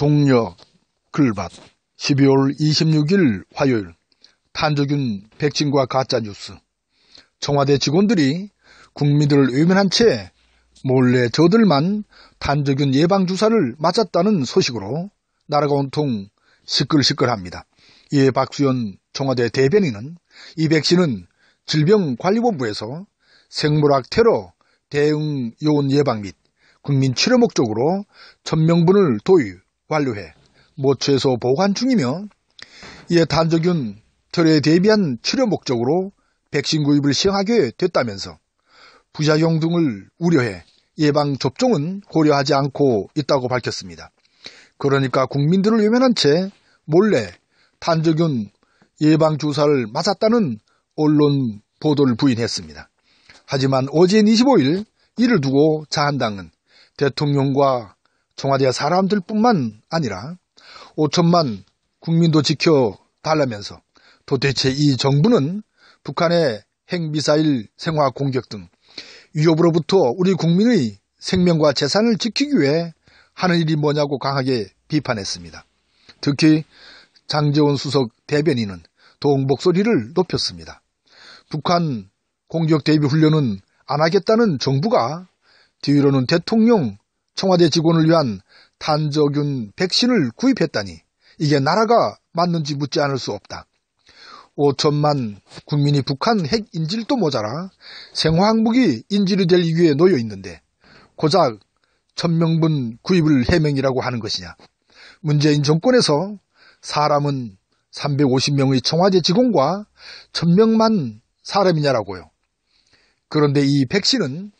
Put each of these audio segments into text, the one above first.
동력 글밭 12월 26일 화요일 탄저균 백신과 가짜뉴스. 청와대 직원들이 국민들을 외면한 채 몰래 저들만 탄저균 예방주사를 맞았다는 소식으로 나라가 온통 시끌시끌합니다. 이에 박수현 청와대 대변인은 이 백신은 질병관리본부에서 생물학 테러 대응 요원 예방 및 국민 치료 목적으로 1000명분을 도입 완료해 모처에서 보관 중이며, 이에 탄저균 테러에 대비한 치료 목적으로 백신 구입을 시행하게 됐다면서 부작용 등을 우려해 예방 접종은 고려하지 않고 있다고 밝혔습니다. 그러니까 국민들을 외면한 채 몰래 탄저균 예방주사를 맞았다는 언론 보도를 부인했습니다. 하지만 어제인 25일 이를 두고 자한당은 대통령과 청와대 사람들뿐만 아니라 5천만 국민도 지켜달라면서 도대체 이 정부는 북한의 핵미사일 생화 공격 등 위협으로부터 우리 국민의 생명과 재산을 지키기 위해 하는 일이 뭐냐고 강하게 비판했습니다. 특히 장제원 수석 대변인은 더욱 목소리를 높였습니다. 북한 공격 대비 훈련은 안 하겠다는 정부가 뒤로는 대통령, 청와대 직원을 위한 탄저균 백신을 구입했다니 이게 나라가 맞는지 묻지 않을 수 없다. 5천만 국민이 북한 핵 인질도 모자라 생화학무기 인질이 될 위기에 놓여 있는데 고작 1000명분 구입을 해명이라고 하는 것이냐. 문재인 정권에서 사람은 350명의 청와대 직원과 1000명만 사람이냐라고요. 그런데 이 백신은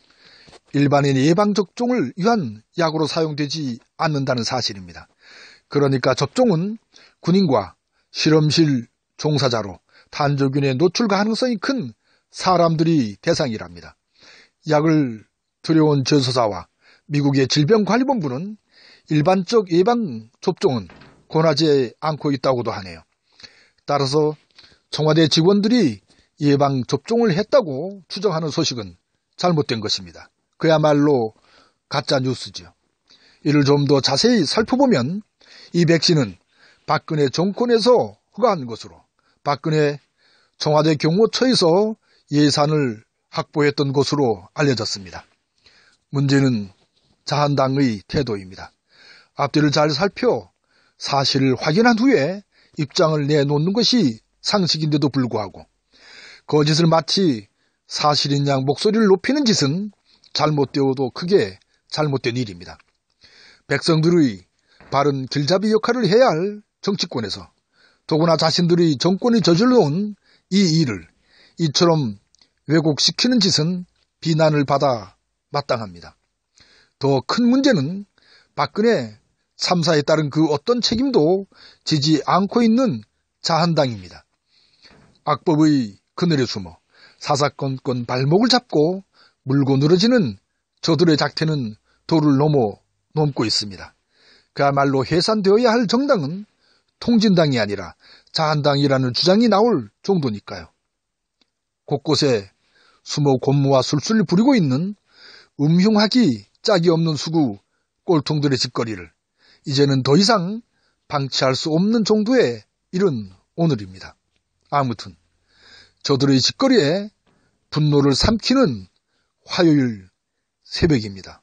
일반인의 예방접종을 위한 약으로 사용되지 않는다는 사실입니다. 그러니까 접종은 군인과 실험실 종사자로 탄저균에 노출 가능성이 큰 사람들이 대상이랍니다. 약을 들여온 저소사와 미국의 질병관리본부는 일반적 예방접종은 권하지 않고 있다고도 하네요. 따라서 청와대 직원들이 예방접종을 했다고 추정하는 소식은 잘못된 것입니다. 그야말로 가짜뉴스죠. 이를 좀 더 자세히 살펴보면 이 백신은 박근혜 정권에서 허가한 것으로 박근혜 청와대 경호처에서 예산을 확보했던 것으로 알려졌습니다. 문제는 자한당의 태도입니다. 앞뒤를 잘 살펴 사실을 확인한 후에 입장을 내놓는 것이 상식인데도 불구하고 거짓을 마치 사실인 양 목소리를 높이는 짓은 잘못되어도 크게 잘못된 일입니다. 백성들의 바른 길잡이 역할을 해야 할 정치권에서 더구나 자신들의 정권이 저질러온 이 일을 이처럼 왜곡시키는 짓은 비난을 받아 마땅합니다. 더 큰 문제는 박근혜 참사에 따른 그 어떤 책임도 지지 않고 있는 자한당입니다. 악법의 그늘에 숨어 사사건건 발목을 잡고 물고 늘어지는 저들의 작태는 도를 넘고 있습니다. 그야말로 해산되어야 할 정당은 통진당이 아니라 자한당이라는 주장이 나올 정도니까요. 곳곳에 숨어 권모와 술수를 부리고 있는 음흉하기 짝이 없는 수구 꼴통들의 짓거리를 이제는 더 이상 방치할 수 없는 정도에 이른 오늘입니다. 아무튼 저들의 짓거리에 분노를 삼키는 화요일 새벽입니다.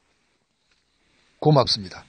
고맙습니다.